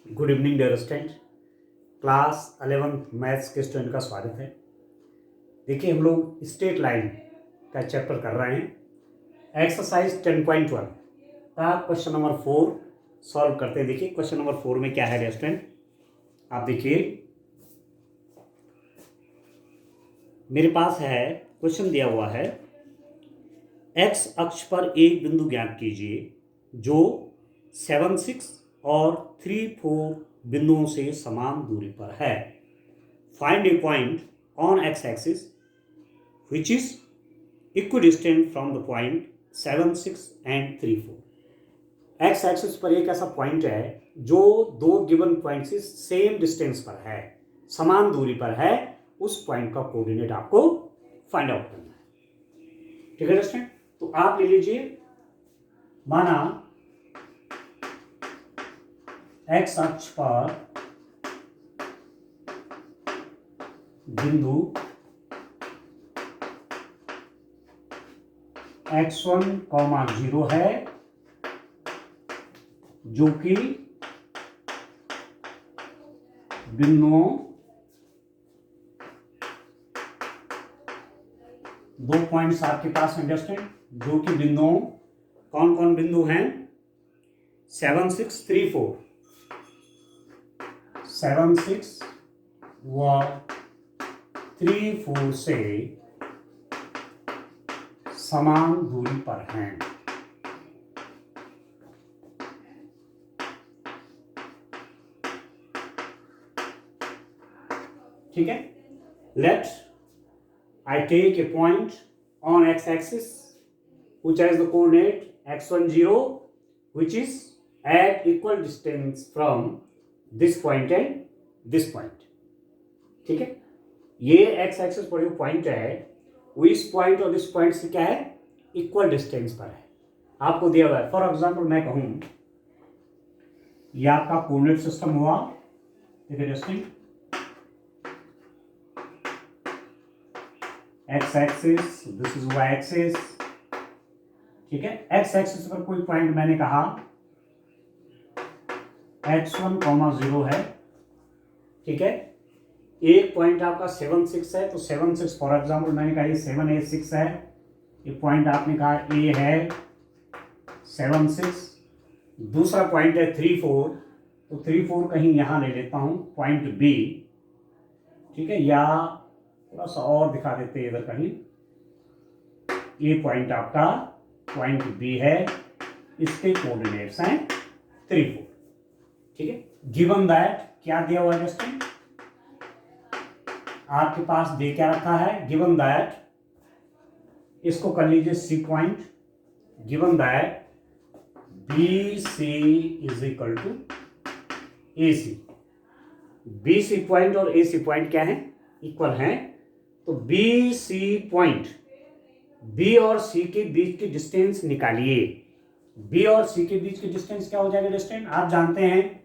Good evening dear student. Class 11 maths के student का स्वागत है। देखिए हम लोग स्ट्रेट लाइन का चैप्टर कर रहे हैं। एक्सरसाइज 10.1 का क्वेश्चन नंबर 4 सॉल्व करते हैं। देखिए क्वेश्चन नंबर 4 में क्या है डियर स्टूडेंट, आप देखिए मेरे पास है क्वेश्चन दिया हुआ है। एक्स अक्ष पर एक बिंदु ज्ञात कीजिए जो 7, 6 और 3, 4 बिंदुओं से समान दूरी पर है। Find A point on x axis which is equidistant from the point 7, 6 and 3, 4। X axis पर एक ऐसा पॉइंट है जो दो गिवन पॉइंट से सेम डिस्टेंस पर है, समान दूरी पर है। उस पॉइंट का कोऑर्डिनेट आपको फाइंड आउट करना है। ठीक है स्टूडेंट, तो आप ले लीजिए, माना एक्स अक्ष पर बिंदु x1, 0 है जो कि बिंदुओं दो पॉइंट्स आपके पास अंडरस्टैंड, जो कि बिंदुओं कौन कौन बिंदु हैं? 7, 6, 3, 4। 7, 6 व 3, 4 से समान दूरी पर हैं। ठीक है, late I take a point on x-axis which has the coordinate x1, 0, which is at equal distance from this point and this point। ठीक है, ये x-axis पर जो पॉइंट है वो इस पॉइंट और इस पॉइंट से क्या है? इक्वल डिस्टेंस पर है। आपको दिया हुआ है, फॉर एग्जाम्पल मैं कहूं ये आपका कोऑर्डिनेट सिस्टम हुआ। ठीक है distance, X axis, this is Y axis. ठीक है, एक्स एक्सिस पर कोई पॉइंट मैंने कहा x1, 0 है। ठीक है, एक पॉइंट आपका 7, 6 है, तो 7, 6 फॉर एग्जाम्पल मैंने कहा ये 7, 8, 6 है। ये पॉइंट आपने कहा ए है 7, 6। दूसरा पॉइंट है 3, 4, तो 3, 4 कहीं यहां ले लेता हूं, पॉइंट बी। ठीक है, या थोड़ा सा और दिखा देते हैं इधर कहीं, ये पॉइंट आपका पॉइंट बी है, इसके कोऑर्डिनेट्स हैं 3, 4। ठीक है, गिवन दैट क्या दिया हुआ है स्टूडेंट, आपके पास दे क्या रखा है? गिवन दैट, इसको कर लीजिए C point. Given that B C is equal to A C. B C point और ए सी पॉइंट क्या है? इक्वल हैं। तो बी सी पॉइंट, बी और सी के बीच की डिस्टेंस निकालिए। बी और सी के बीच की डिस्टेंस क्या हो जाएगा डिस्टेंस? आप जानते हैं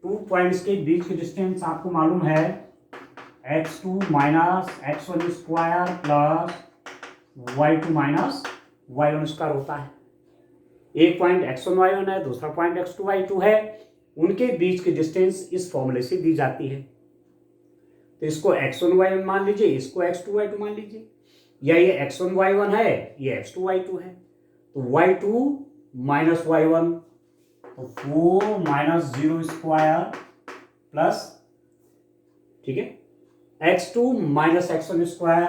2 पॉइंट्स के बीच की डिस्टेंस आपको मालूम है x2 minus x1 square plus y2 minus y1 square होता है। एक पॉइंट x1, y1 है, दूसरा पॉइंट x2, y2 है। उनके बीच की डिस्टेंस इस फॉर्मूले से दी जाती है। तो इसको x1, y1 मान लीजिए, इसको x2, y2 मान लीजिए, या ये x1, y1 है, ये x2, y2 है। तो y2 माइनस y1, तो 4 माइनस 0 स्क्वायर प्लस, ठीक है, x2 minus x1 square,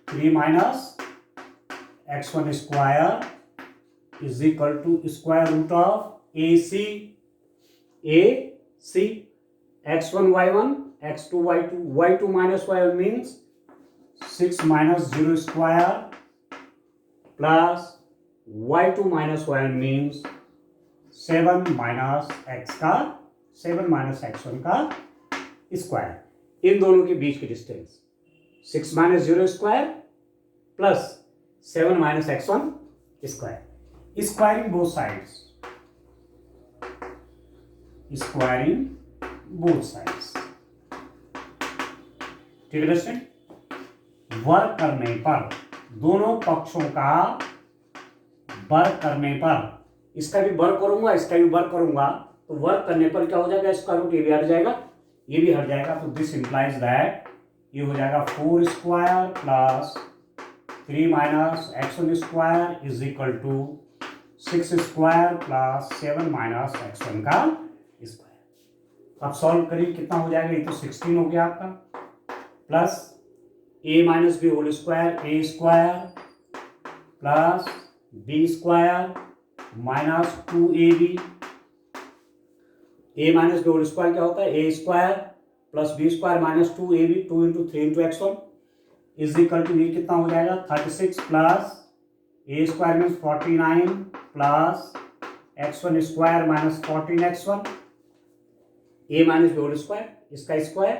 3 minus x1 square is equal to square root of A C x1, y1, x2, y2, y2 minus y1 means 6 minus 0 square plus y2 minus y1 means 7 minus x1 का square. इन दोनों के बीच की distance 6 minus 0 square plus 7 minus x1 square. Squaring both sides, squaring both sides. ठीक है student, work करने पर, दोनों पक्षों का वर्क करने पर, इसका भी वर्क करूंगा, इसका भी वर्क करूंगा, तो वर्क करने पर क्या हो जाएगा, स्क्वायर रूट ये भी हट जाएगा, ये भी हट जाएगा, तो दिस इंप्लाइज दैट ये हो जाएगा 4 square plus 3 minus x1 square is equal to 6 square plus 7 minus x1 का स्क्वायर। अब सॉल्व करिए कितना हो जाएगा, ये तो 16 हो गया आपका, plus a minus B whole square A square plus B square minus 2ab, a minus B whole square क्या होता है, A square plus B square minus 2ab, 2 into 3 into x1 is equal to ये कितना हो जाएगा 36 plus A square means 49 plus x1 square minus 14x1, A minus B whole square इसका square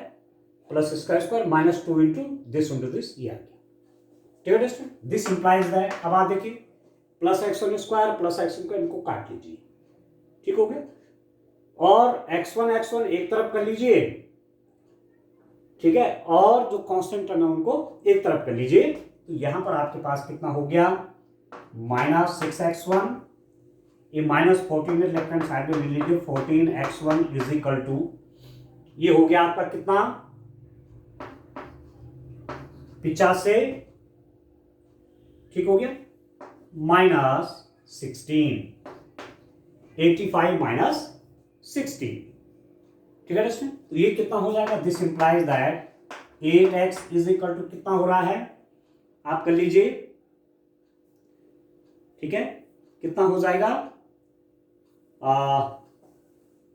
plus इसका square minus 2 into this ये आ गया। ठीक है दोस्तों, दिस इंप्लाइज दैट, अब आप देखिए plus x1 square plus x1 का इनको काट लीजिए, ठीक हो गया, और x1 एक तरफ कर लीजिए, ठीक है, और जो कांस्टेंट टर्म है उनको एक तरफ कर लीजिए, तो यहां पर आपके पास कितना हो गया माइनस 6x1, ये माइनस 14 लेफ्ट हैंड साइड में ले लीजिए, 14x1 इज इक्वल टू ये हो गया आपका कितना 85, ठीक हो गया, माइनस 16, 85 माइनस 16, ठीक है दोस्तों, तो ये कितना हो जाएगा, this implies that 8x is equal to कितना हो रहा है, आप कर लीजिए, ठीक है, कितना हो जाएगा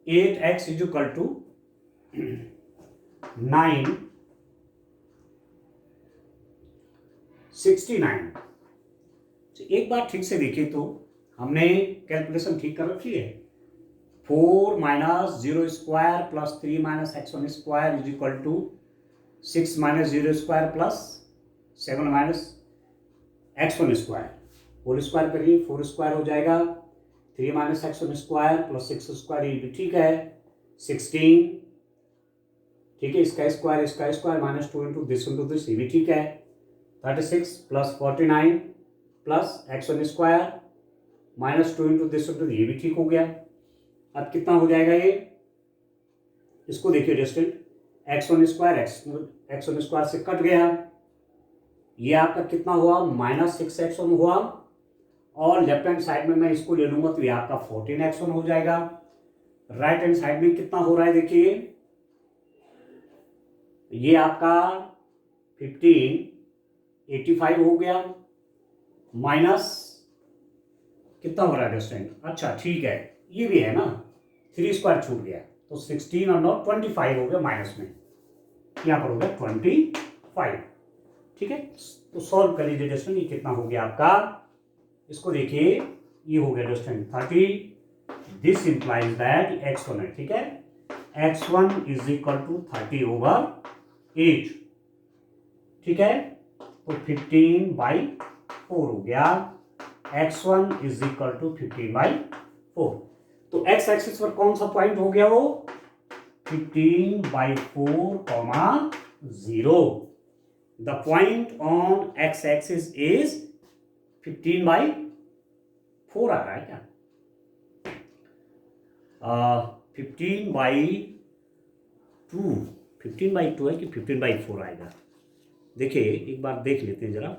8x इज इक्वल टू 969। एक बार ठीक से देखिए तो हमने कैलकुलेशन ठीक कर रखी है, 4 minus 0 square plus 3 minus x1 square is equal to 6 minus 0 square plus 7 minus x1 square, whole square करिए 4 स्क्वायर हो जाएगा, 3 minus x1 square plus 6 square, ये भी ठीक है, 16, ठीक है, इसका स्क्वायर माइनस 2 इंटू दिस ये भी ठीक है, 36 plus 49 plus x1 square minus 2 into this ये भी ठीक हो गया। अब कितना हो जाएगा ये, इसको देखिए डिस्टेंट, x1 स्क्वायर से कट गया, ये आपका कितना हुआ माइनस 6x1 हुआ, और लेफ्ट हैंड साइड में मैं इसको ले लूंगा तो ये आपका 14x1 हो जाएगा। राइट हैंड साइड में कितना हो रहा है देखिए, ये आपका 85 हो गया, माइनस कितना हो रहा है डिस्टेंट, अच्छा ठीक है, ये भी है ना, 3 स्क्वायर छूट गया, तो 16 और 9 25 हो गया, माइनस में यहां पर हो गया 25, ठीक है, तो सॉल्व कर लीजिए डिस्टेंट, ये कितना हो गया आपका, इसको देखिए, ये हो गया distant 30, this implies that x1 है, ठीक है, x1 is equal to 30 over 8, ठीक है, तो 15/4 हो गया, x1 इज इक्वल टू 15/4, तो x एक्सिस पर कौन सा पॉइंट हो गया वो 15/4, 0, the point on x axis is 15/4 आ रहा है क्या, 15/2 है कि 15/4 आएगा, देखिए एक बार देख लेते हैं जरा,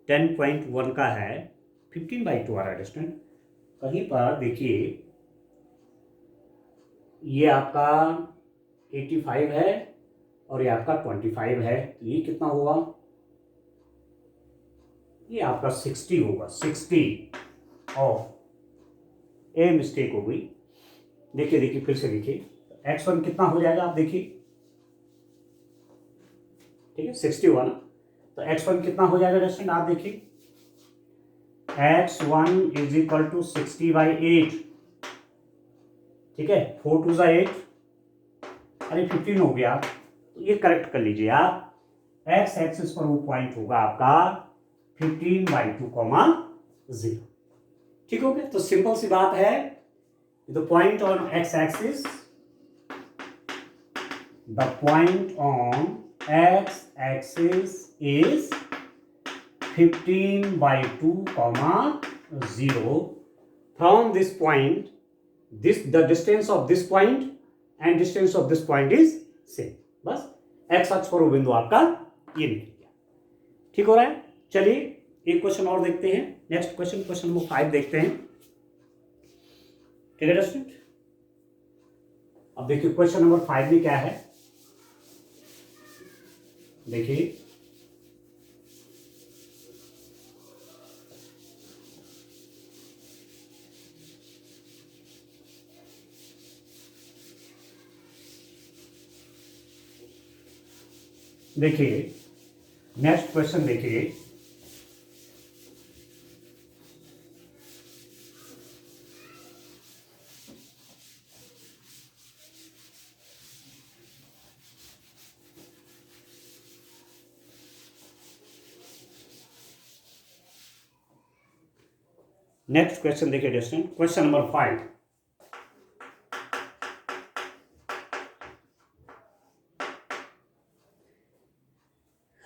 10.1 का है, 15/2 आ रहा है डिस्टेंस, कहीं पर देखिए ये आपका 85 है और ये आपका 25 है, तो ये कितना हुआ, ये आपका 60 होगा, 60 ऑफ ए मिस्टेक हो गई, देखिए फिर से देखिए, x1 कितना हो जाएगा आप देखिए, ठीक है 60 हुआ ना, तो x1 कितना हो जाएगा डिस्टेंस आप देखिए, x1 इज इक्वल टू 60/8, ठीक है, 4 2 8, अरे 15 हो गया, तो ये करेक्ट कर लीजिए आप, x एक्सिस पर वो पॉइंट होगा आपका 15/2, 0, ठीक हो गया, तो सिंपल सी बात है, the point on x axis, the point on x axis is 15/2, 0. From this point this the distance of this point and distance of this point is same. बस एक्स अक्ष पर वो बिंदु आपका ये निकल गया। ठीक हो रहा है। चलिए एक क्वेश्चन और देखते हैं। नेक्स्ट क्वेश्चन, क्वेश्चन नंबर 5 देखते हैं। ठीक है स्टूडेंट, अब देखिए क्वेश्चन नंबर 5 में क्या है। देखिए नेक्स्ट क्वेश्चन देखिए। नेक्स्ट क्वेश्चन देखिए स्टूडेंट, क्वेश्चन नंबर 5।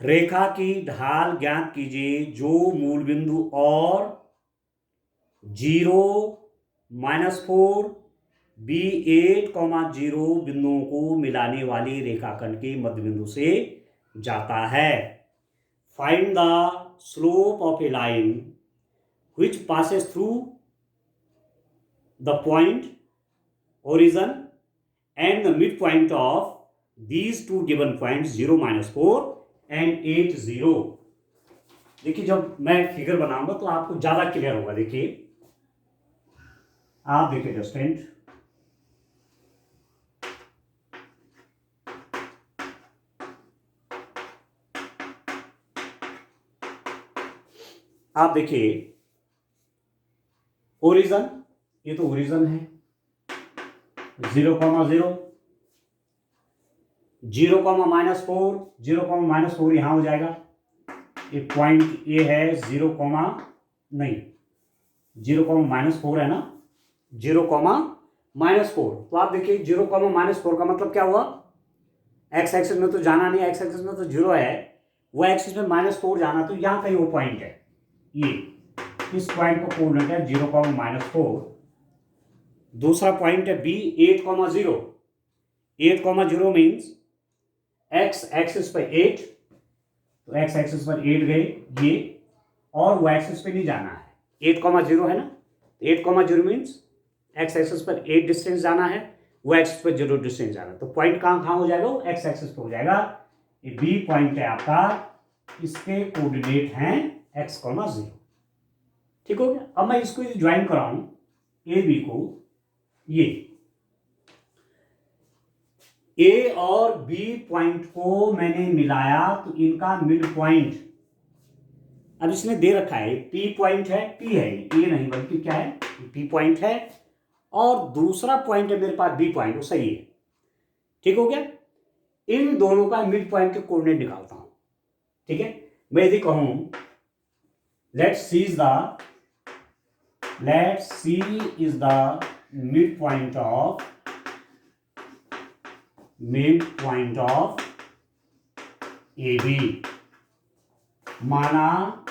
रेखा की ढाल ज्ञात कीजिए जो मूल बिंदु और 0, -4, B8, 0 बिंदुओं को मिलाने वाली रेखाखंड के मध्य बिंदु से जाता है। Find the slope of a line which passes through the point origin and the midpoint of these two given points 0, -4 and 8, 0। देखिए जब मैं फिगर बनाऊंगा तो आपको ज्यादा क्लियर होगा। देखिए आप देखिए स्टूडेंट, आप देखिए ओरिजन, ये तो ओरिजन है 0, 0, 0, -4, 0, -4 यहां हो जाएगा। एक पॉइंट ये है 0, नहीं 0, -4 है ना, 0, -4। तो आप देखिए 0, -4 का मतलब क्या हुआ, एक्स एक्सिस में तो जाना नहीं, एक्स एक्सिस में तो 0 है, वो एक्सिस में -4 जाना, तो यहां कहीं वो पॉइंट है, ये इस पॉइंट को कोऑर्डिनेट है 0, -4। दूसरा पॉइंट है बी 8, 0। 8, 0 मीन्स एक्स एक्सिस पर 8, तो एक्स एक्सिस पर 8 गए ये, और वो एक्सिस पे नहीं जाना है। 8, 0 है ना, 8, 0 मीन्स एक्स एक्सिस पर 8 डिस्टेंस जाना है, वो एक्सिस पर 0 डिस्टेंस जाना है। तो पॉइंट कहाँ हो जाएगा, वो एक्स एक्सिस पे हो जाएगा। ये बी पॉइंट है आपका, इसके कोऑर्डिनेट हैं x, 0। ठीक हो गया। अब मैं इसको ज्वाइन कराऊं ए बी को, ये ए और बी पॉइंट को मैंने मिलाया तो इनका मिड पॉइंट, अब इसने दे रखा है पी पॉइंट है, पी है ये नहीं बल्कि क्या है, पी पॉइंट है, और दूसरा पॉइंट है मेरे पास बी पॉइंट, वो सही है। ठीक हो गया। इन दोनों का मिड पॉइंट के कोऑर्डिनेट निकालता हूं। ठीक है, मैं यदि कहूं let's C is the midpoint of AB, माना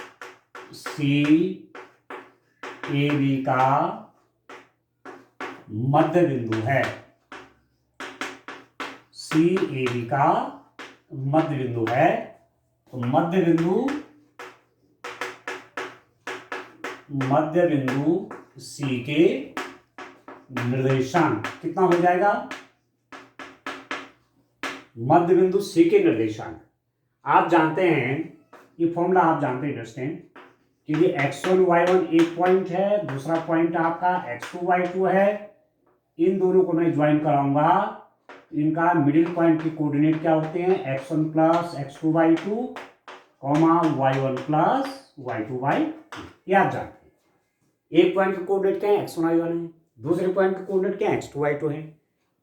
C AB का मध्य बिंदु है, C AB का मध्य बिंदु है। तो मध्य बिंदु C के निर्देशांक कितना हो जाएगा, मध्य बिंदु C के निर्देशांक आप जानते हैं, ये फॉर्मूला आप जानते हैं अंडरस्टैंड, कि ये x1 y1 एक पॉइंट है, दूसरा पॉइंट आपका x2 y2 है। इन दोनों को मैं ज्वाइन कराऊंगा, इनका मिडिल पॉइंट के कोऑर्डिनेट क्या होते हैं, x1 plus x2 y2, y1 plus y2 y2, ये आप जानते हैं। एक पॉइंट के कोऑर्डिनेट क्या है, x1 y1 है, दूसरे पॉइंट के कोऑर्डिनेट क्या है, x2 y2 है।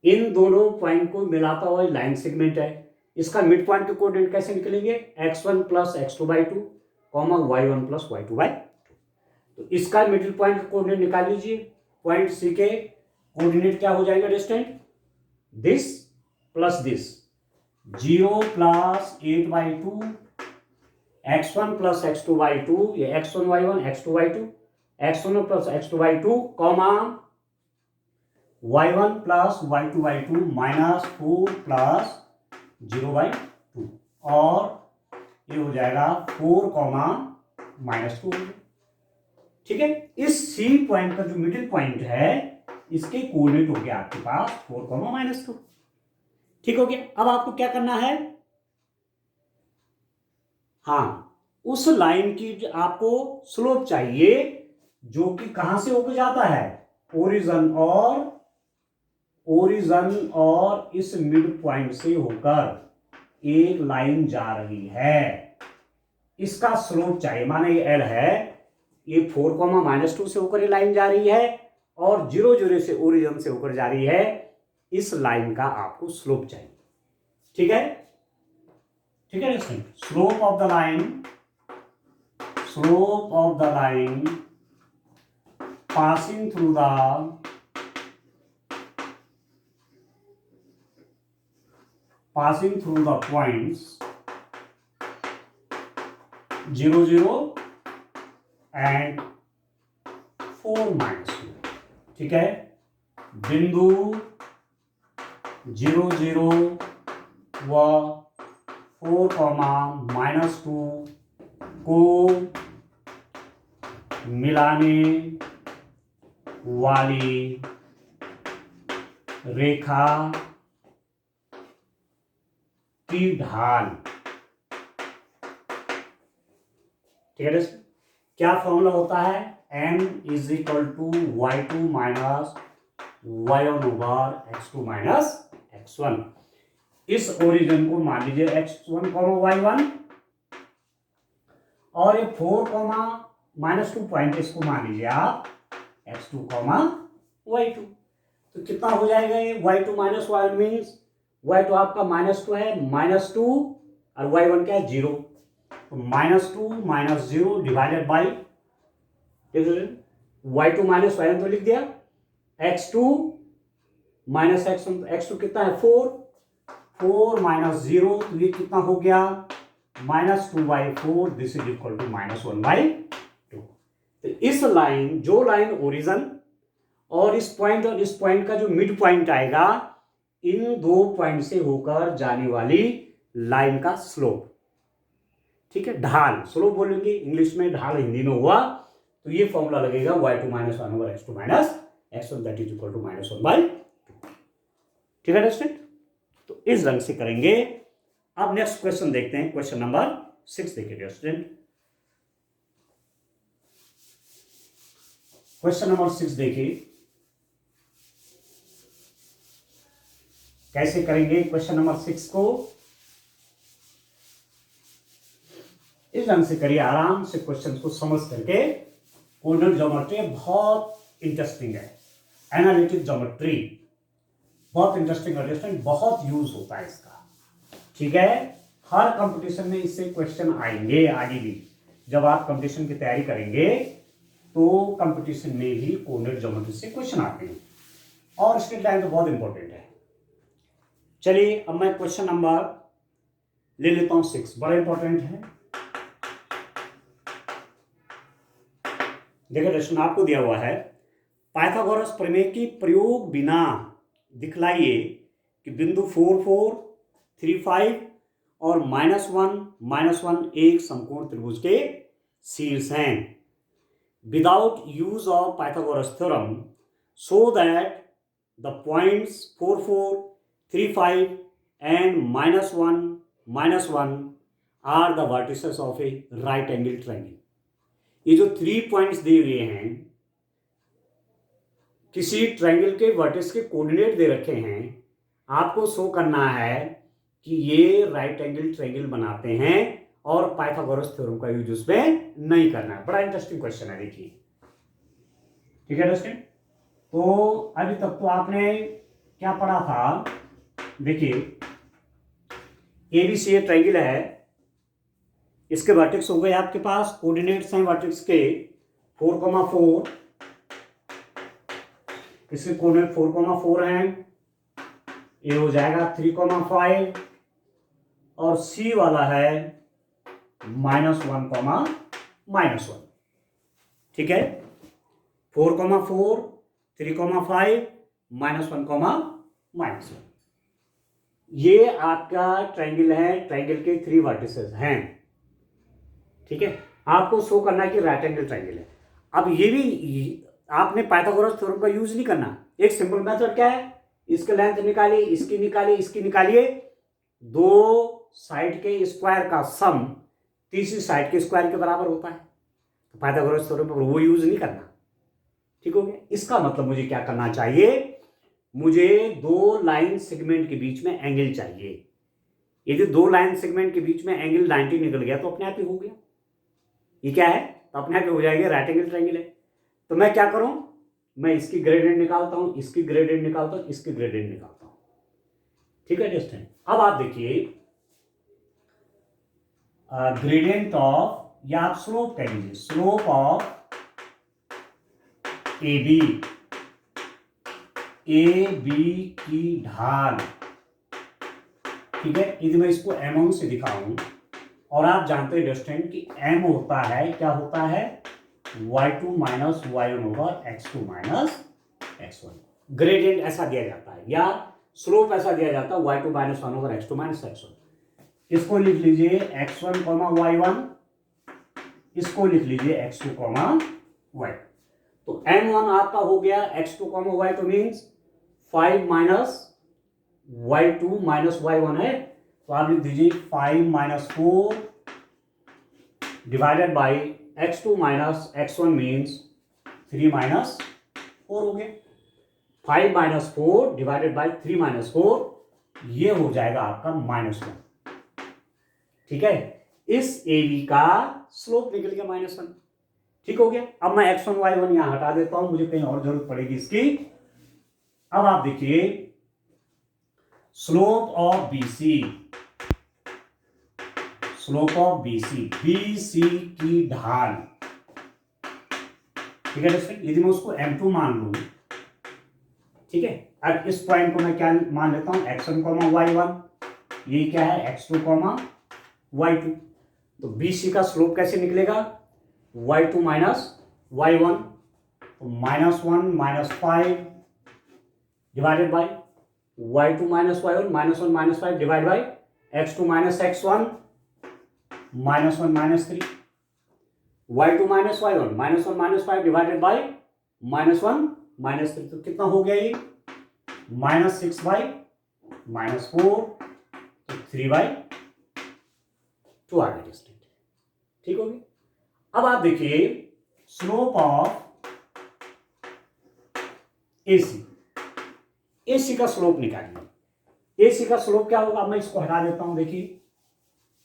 इन दोनों पॉइंट को मिलाता हुआ लाइन सेगमेंट है, इसका मिड पॉइंट के कोऑर्डिनेट कैसे निकलेंगे, x1 plus x2 y2, y1 plus y2 y2। तो इसका मिडिल पॉइंट का कोऑर्डिनेट निकाल लीजिए। पॉइंट सी के कोऑर्डिनेट क्या हो जाएगा distant, this plus this, 0 plus 8/2, x1 plus x2 y2, ये x1 y1 x2 y2, x1 plus x2 y2, y1 plus y2 minus 4 plus 0/2 और ये हो जाएगा 4 कॉमा -2। ठीक है, इस सी पॉइंट का जो मिडिल पॉइंट है इसके कोऑर्डिनेट हो गया आपके पास 4 कॉमा -2। ठीक हो गया। अब आपको क्या करना है, हाँ, उस लाइन की आपको स्लोप चाहिए जो कि कहां से होकर जाता है, ओरिजन और इस मिड पॉइंट से होकर एक लाइन जा रही है, इसका स्लोप चाहिए। माने ये एल है, ये 4 कॉमा -2 से होकर ये लाइन जा रही है और 0 से ओरिजन से होकर जा रही है, इस लाइन का आपको स्लोप चाहिए। ठीक है, ठीक है, slope of the line passing through the points 0, 0 and 4 -2। ठीक है, बिंदु 0, 0 व 4 कॉमा -2 को मिलाने वाली रेखा की ढाल। ठीक है, क्या फॉर्मूला होता है, m is equal to y2 minus y1 over x2 minus x1। इस ओरिजिन को मान लीजिए x1 y1 और ये 4 -2 पॉइंट इसको मान लीजिए आप x2 y2। तो कितना हो जाएगा ये y2 minus y1 means y2 आपका -2 है, -2 और y1 क्या है 0, तो -2 minus 0 divided by y2 minus y1 तो लिख दिया, x2 माइनस x1 कितना है 4 माइनस 0 तो ये कितना हो गया -2/4, दिस इज इक्वल टू -1/2। तो इस लाइन, जो लाइन ओरिजिन और इस पॉइंट का जो मिड पॉइंट आएगा, इन दो पॉइंट से होकर जाने वाली लाइन का स्लोप। ठीक है, ढाल, स्लोप बोलेंगे इंग्लिश में, ढाल हिंदी में हुआ, तो ये फॉर्मूला लगेगा y2 minus 1 over x2 minus x1 that is equal to -1/2। ठीक है स्टूडेंट, तो इस रंग से करेंगे। अब नेक्स्ट क्वेश्चन देखते हैं, क्वेश्चन नंबर 6 देखिए स्टूडेंट। क्वेश्चन नंबर 6 देखिए, कैसे करेंगे क्वेश्चन नंबर 6 को, इस ढंग से करिए, आराम से क्वेश्चन को समझ करके। कोऑर्डिनेट ज्योमेट्री बहुत इंटरेस्टिंग है, एनालिटिक ज्योमेट्री बहुत इंटरेस्टिंग है, बहुत यूज होता है इसका। ठीक है, हर कंपटीशन में इससे क्वेश्चन आएंगे आगे भी। जब आप कंपटीशन की तैयारी करेंगे तो कंपटीशन में भी कोऑर्डिनेट ज्योमेट्री से क्वेश्चन आते हैं और स्ट्रेट लाइन तो बहुत इंपॉर्टेंट है। चलिए अब मैं क्वेश्चन नंबर ले लेता हूं 6, बड़ा इंपॉर्टेंट है। देखो प्रश्न आपको दिया हुआ है, पाइथागोरस प्रमेय की प्रयोग बिना दिखलाइए कि बिंदु 4, 4, 3, 5 और -1 एक समकोण त्रिभुज के शीर्ष हैं। Without use of Pythagoras theorem show that the points 4, 4, 3, 5 and -1 are the vertices of a right angle triangle. ये जो 3 पॉइंट्स दिए हुए हैं, किसी ट्रायंगल के वर्टिस के कोऑर्डिनेट दे रखे हैं, आपको शो करना है कि ये राइट एंगल ट्रायंगल बनाते हैं और पाइथागोरस थ्योरम का यूज उसमें नहीं करना है। बड़ा इंटरेस्टिंग क्वेश्चन है, देखिए। ठीक है दोस्तों, तो अभी तक तो आपने क्या पढ़ा था, देखिए एबीसी ट्रायंगल है, इसके वर्टेक्स हो गए आपके पास, कोऑर्डिनेट्स हैं वर्टेक्स के 4,4, इसके कोऑर्डिनेट 4,4 हैं, ये हो जाएगा 3,5 और सी वाला है -1, ठीक है। 4,4, 3,5, -1, -1। ये आपका ट्रायंगल है, ट्रायंगल के 3 वर्टिसेस हैं, ठीक है। आपको शो करना है कि राइट एंगल ट्रायंगल है। अब ये भी आपने पाइथागोरस थ्योरम का यूज नहीं करना। एक सिंपल मेथड क्या है, इसकी लेंथ निकालिए, इसकी निकालिए, इसकी निकालिए, दो साइड के स्क्वायर का सम तीसरी साइड के स्क्वायर के बराबर होता है। तो पाइथागोरस थ्योरम पर वो यूज नहीं करना, ठीक हो गया। इसका मतलब मुझे क्या करना चाहिए, मुझे दो लाइन सेगमेंट के बीच में एंगल चाहिए। यदि दो लाइन सेगमेंट के बीच में एंगल 90 निकल गया तो अपने आप ही हो गया। ये क्या है, तो अपने आप ही हो जाएगा, राइट एंगल ट्रायंगल है। तो मैं क्या करूं, मैं इसकी ग्रेडियंट निकालता हूं, इसकी ग्रेडियंट निकालता हूं, इसकी ग्रेडियंट निकालता हूं, ठीक है डिस्टेंस। अब आप देखिए ग्रेडियंट ऑफ, या आप स्लोप कह लीजिए, स्लोप ऑफ ए बी की ढाल, ठीक है। यदि मैं इसको m से दिखाऊं, और आप जानते हैं डिस्टेंस कि m होता है, क्या होता है, y2 minus y1 over x2 minus x1। Gradient ऐसा दिया जाता है, या स्लोप ऐसा दिया जाता है, y2 minus 1 over x2 minus x1। इसको लिख लीजिए x1 y1, इसको लिख लीजिए x2 y। तो m1 आपका हो गया x2 y2 means 5 minus y2 minus y1 है, तो आप लिख दीजिए 5 minus 4 divided by x2 minus x1 means 3 minus 4 हो गया। 5 माइनस 4 डिवाइडेड बाई 3 माइनस 4, ये हो जाएगा आपका -1, ठीक है। इस AB का स्लोप निकल गया -1, ठीक हो गया। अब मैं x1 y1 यहां हटा देता हूं, मुझे कहीं और जरूरत पड़ेगी इसकी। अब आप देखिए slope of BC, slope of BC की ढाल, ठीक है दोस्तों। यदि मैं उसको m2 मान लूं, ठीक है। अब इस पॉइंट को मैं क्या मान लेता हूं, x1 y1, ये क्या है, x2 y2। तो BC का स्लोप कैसे निकलेगा, y2 माइनस y1, तो -1 minus 5 divided by y2 minus y1, -1 minus 5 divide by x2 minus x1, -1 minus 3, y2 minus y1, -1 minus 5 divided by -1 minus 3। तो कितना हो गया ये, -6 बाई -4, तो 3/2 आ गया डिस्टेंस, ठीक हो गया। अब आप देखिए स्लोप ऑफ AC का स्लोप निकालिए। AC का स्लोप क्या होगा, मैं इसको हटा देता हूं, देखिए।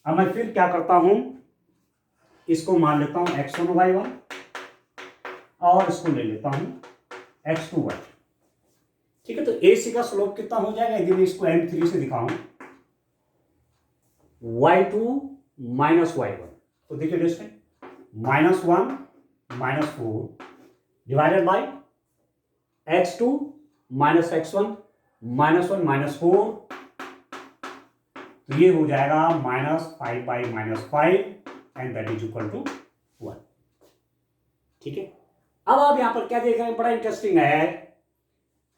अब मैं फिर क्या करता हूं, इसको मान लेता हूं x1 y1, और इसको ले लेता हूं x2 y, ठीक है। तो AC का स्लोप कितना हो जाएगा, यदि मैं इसको M3 से दिखाऊं, y2 माइनस y1, तो देखिए distance -1 minus 4 divided by x2 minus x1, -1 minus 4, तो ये हो जाएगा -5 by -5, and that is equal to 1, ठीक है। अब आप यहां पर क्या देख रहे हैं, बड़ा इंटरेस्टिंग है,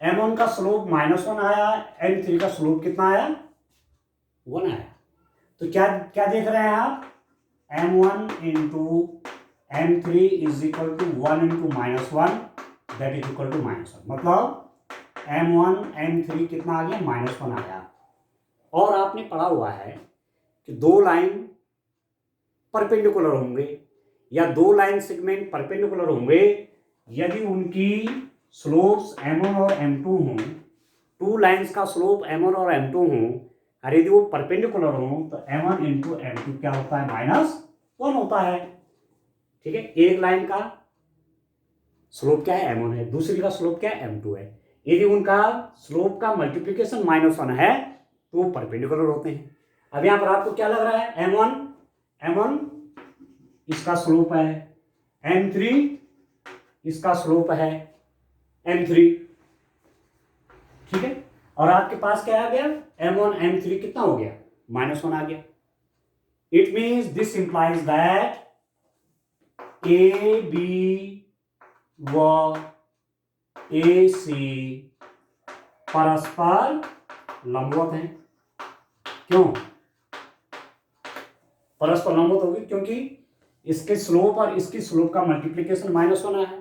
m1 का स्लोप -1 आया, m3 का स्लोप कितना आया, 1 आया। तो क्या क्या देख रहे हैं आप, m1 into m3 is equal to 1 into -1, that is equal to -1। मतलब m1 m3 कितना आ गया, -1 आ गया। और आपने पढ़ा हुआ है कि दो लाइन परपेंडिकुलर होंगे, या दो लाइन सेगमेंट परपेंडिकुलर होंगे, यदि उनकी स्लोप्स m1 और m2 हों, टू लाइंस का स्लोप m1 और m2 हों, और यदि वो परपेंडिकुलर हों, तो m1 इंटू m2 क्या होता है, -1 होता है, ठीक है। एक लाइन का स्लोप क्या है, m1 है, दूसरी का स्लोप क्या है, m2 है। यदि उनका स्लोप का मल्टीप्लिकेशन -1 है, तो वो परपेंडिकुलर होते हैं। अब यहां पर आपको क्या लग रहा है, m1 इसका स्लोप है, m3 इसका स्लोप है m3, ठीक है। और आपके पास क्या आ गया, m1 m3 कितना हो गया, -1 आ गया। It means this implies that AB व AC परस्पर लंबवत हैं। क्यों परस्पर लंबवत होगी? क्योंकि इसके स्लोप और इसकी स्लोप का मल्टीप्लीकेशन माइनस होना है।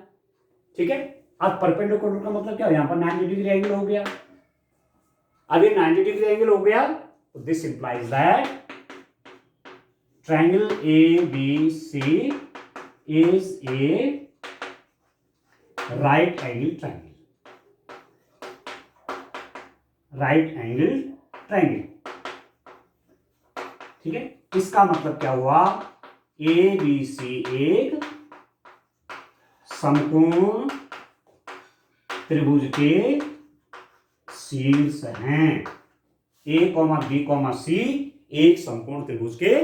ठीक है, अब परपेंडिकुलर का मतलब क्या है? यहां पर 90 डिग्री एंगल हो गया। अब ये 90 डिग्री एंगल हो गया तो this implies that triangle ABC is a right angle triangle. Right angle triangle. ठीक है, इसका मतलब क्या हुआ? ABC एक समकोण त्रिभुज के शीर्ष हैं। A, B, C एक समकोण त्रिभुज के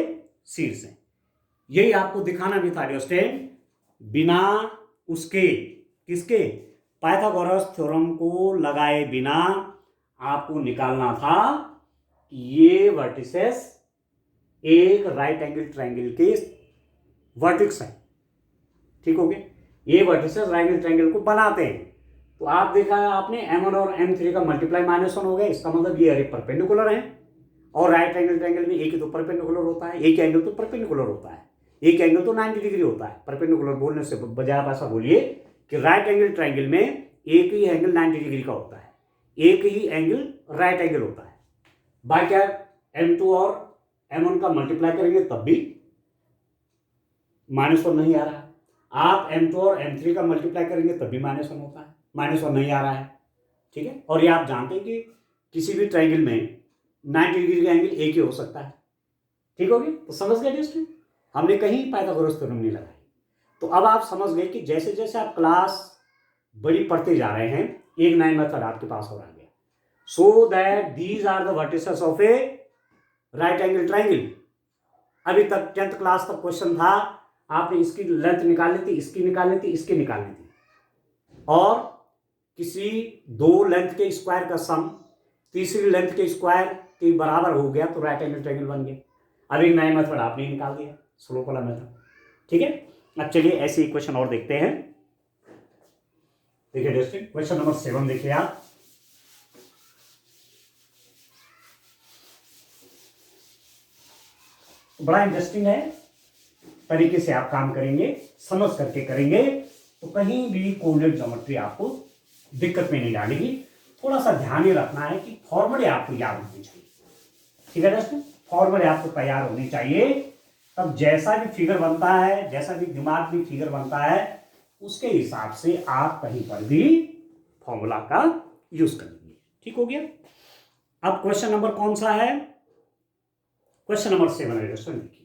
शीर्ष हैं। यही आपको दिखाना भी था स्टूडेंट, बिना उसके किसके पाइथागोरस थ्योरम को लगाए बिना आपको निकालना था कि ये वर्टिसेस एक राइट एंगल ट्रायंगल के वर्टिक्स हैं। ठीक हो गया, ये वर्टिसेस राइट एंगल ट्रायंगल को बनाते हैं। तो आप देखा आपने M1 और M3 का मल्टीप्लाई -1 हो गया, इसका मतलब ये परपेंडिकुलर है। और राइट एंगल ट्रायंगल में एक ही तो परपेंडिकुलर होता है, एक एंगल तो परपेंडिकुलर होता है, एक एंगल तो 90 डिग्री होता है। परपेंडिकुलर बोलने से बजाय आप ऐसा बोलिए कि राइट एंगल ट्रायंगल में एक ही एंगल 90 डिग्री का होता है, एक ही एंगल राइट एंगल होता है। बाकी M2 और M1 का मल्टीप्लाई करेंगे तब भी -1 नहीं आ रहा है। आप M2 और M3 का मल्टीप्लाई करेंगे तब भी -1 होता है, -1 नहीं आ रहा है। ठीक है, और ये आप जानते हैं कि किसी भी ट्रायंगल में 90 डिग्री का एंगल एक ही हो सकता है। ठीक हो गया, तो समझ गए दोस्तों, हमने कहीं पाइथागोरस थ्योरम नहीं लगाई। तो अब आप समझ गए कि जैसे जैसे आप क्लास बड़ी पढ़ते जा रहे हैं एक नया मेथड आपके पास हो रहा है, so that these are the vertices of a right angle triangle. अभी तक 10th क्लास तक क्वेश्चन था, आपने इसकी लेंथ निकालनी थी, इसकी निकालनी थी, इसकी निकालनी थी, और किसी दो लेंथ के स्क्वायर का सम तीसरी लेंथ के स्क्वायर के बराबर हो गया तो राइट एंगल ट्रायंगल बन गया। अब एक नया मेथड आपने निकाल दिया, स्लोप वाला मेथड। ठीक है, अब चलिए ऐसे ही क्वेश्चन और देखते हैं। देखिए दोस्तों, क्वेश्चन नंबर 7 देखिए आप। बड़ा इंटरेस्टिंग है, तरीके से आप काम करेंगे, समझ करके करेंगे तो कहीं भी कोऑर्डिनेट ज्योमेट्री आपको दिक्कत में नहीं डालेगी। थोड़ा सा ध्यान ही रखना है कि फॉर्मूले आपको याद होने चाहिए। ठीक है दोस्तों, फॉर्मूले आपको तैयार होने चाहिए, तब जैसा भी फिगर बनता है, जैसा भी दिमाग में फिगर बनता है, उसके हिसाब से आप कहीं पर भी फॉर्मूला का यूज करेंगे। ठीक हो गया। अब क्वेश्चन नंबर कौन सा है? क्वेश्चन नंबर 7 है दोस्तों। देखिए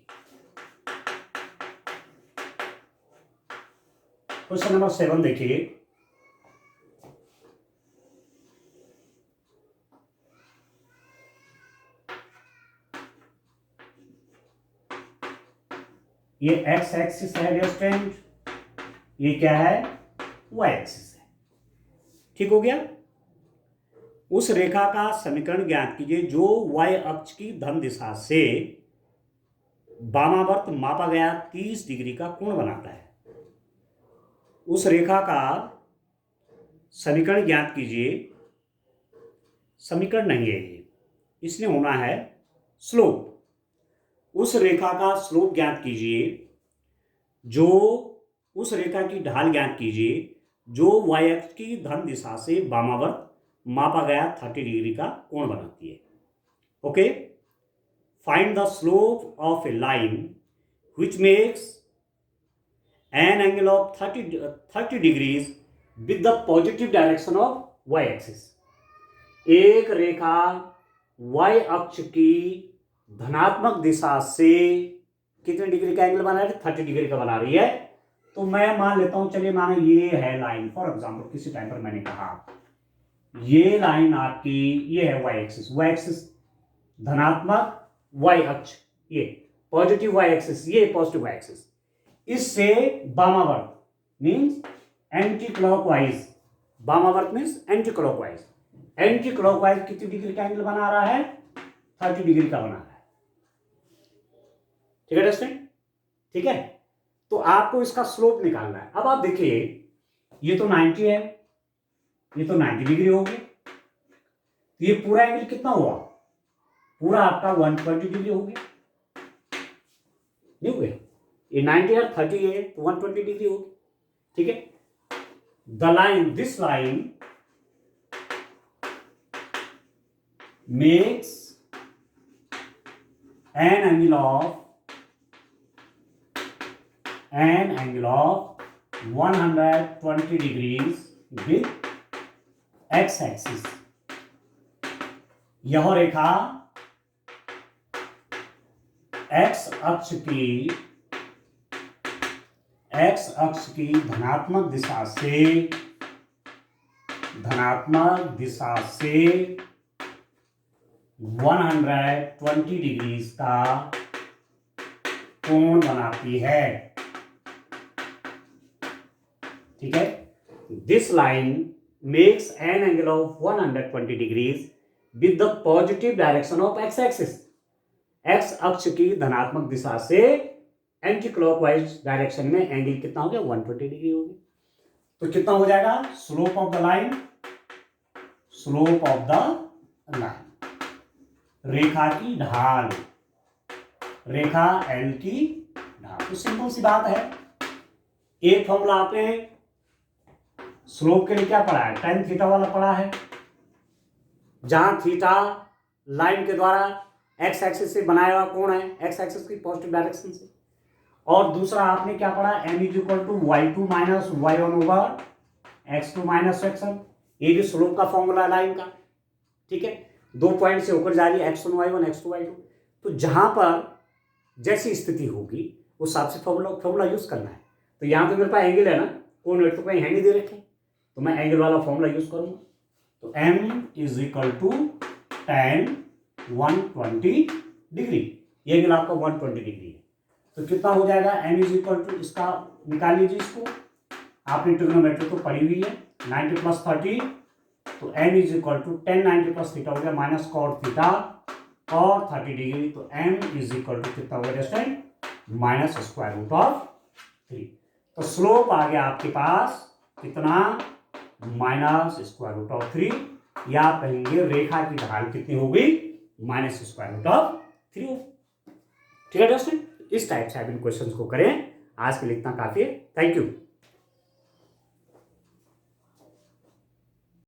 क्वेश्चन नंबर 7 देखिए, ये एक्स एक्सिस है स्टूडेंट, ये क्या है? वाई एक्सिस है। ठीक हो गया। उस रेखा का समीकरण ज्ञात कीजिए जो वाई अक्ष की धन दिशा से वामावर्त मापा गया 30 डिग्री का कोण बनाता है। उस रेखा का समीकरण ज्ञात कीजिए, समीकरण नहीं है ये, इसने होना है स्लोप। उस रेखा का स्लोप ज्ञात कीजिए जो उस रेखा की ढाल ज्ञात कीजिए जो वाई अक्ष की धन दिशा से वामावर्त मापा गया 30 डिग्री का कोण बनाती है। Okay, find the slope of a line which makes an angle of 30 degrees with the positive direction of Y axis. एक रेखा वाई अक्ष की धनात्मक दिशा से कितने डिग्री का एंगल बना रही है? 30 डिग्री का बना रही है। तो मैं मान लेता हूं, चलिए माने ये है लाइन, फॉर एग्जांपल किसी टाइम पर मैंने कहा ये लाइन आपकी, ये है वाई एक्सिस, वाई एक्सिस धनात्मक वाई अक्ष, ये पॉजिटिव वाई एक्सिस, ये पॉजिटिव वाई एक्सिस, इससे वामावर्त मींस एंटी क्लॉकवाइज, वामावर्त means anti clockwise, anti clockwise कितनी डिग्री का एंगल बना रहा है? 30 डिग्री का बना रहा है। ठीक है दोस्तों, ठीक है। तो आपको इसका स्लोप निकालना है। अब आप देखिए, ये तो 90 है, ये तो 90 डिग्री हो गई, तो ये पूरा एंगल कितना हुआ, पूरा आपका 120 डिग्री हो गया, नहीं हो गया? ये 90 और 30 है तो 120 डिग्री होगी, ठीक है। The line, this line makes an angle of 120 degrees with x axis। यह रेखा x अक्ष की धनात्मक दिशा से 120 डिग्रीज का कोण बनाती है, ठीक है। This line makes an angle of 120 degrees with the positive direction of x axis. X अक्ष की धनात्मक दिशा से एंटी क्लॉकवाइज डायरेक्शन में एंगल कितना हो गया, 120 डिग्री हो गया। तो कितना हो जाएगा, स्लोप ऑफ द लाइन, रेखा की ढाल, रेखा एल की ढाल। तो सिंपल सी बात है, एक फॉर्मूला आपने स्लोप के लिए क्या पढ़ा है, tan थीटा वाला पढ़ा है, जहां थीटा लाइन के द्वारा एक्स एक्सिस से बनाया हुआ कोण है, एक्स एक्सिस की पॉजिटिव डायरेक्शन से। और दूसरा आपने क्या पढ़ा, m is equal to y2 minus y1 over x2 minus x1। ये भी स्लोप का फॉर्मूला लाइन का, ठीक है। 2 पॉइंट से होकर जा रही है x1 y1 x2 y2। तो जहां पर जैसी स्थिति होगी उस हिसाब से फॉर्मूला यूज करना है। तो यहाँ पे मेरे पास एंगल है ना, कोण तो कहीं है नहीं दे रखे, तो मैं एंगल वाला फॉर्मूला यूज करूंगा। तो m is equal to tan 120 degree, ये एंगल आपका 120 डिग्री है। तो कितना हो जाएगा, m इज इक्वल टू, इसका निकाल लीजिए, इसको आपने ट्रिग्नोमेट्री तो पढ़ी हुई है, 90 प्लस 30, तो m is equal to 10 90 plus theta हो गया माइनस कॉट थीटा और 30 डिग्री। तो m इज इक्वल टू कितना हो गया student, minus square root of 3। तो स्लोप आ गया आपके पास कितना, माइनस स्क्वायर रूट ऑफ 3, या आप कहेंगे रेखा की ढाल कितनी हो गई, माइनस स्क्वायर रूट ऑफ 3 हो, ठीक है दोस्तों। इस टाइप से आप इन क्वेश्चंस को करें। आज के लिए इतना काफी है, थैंक यू।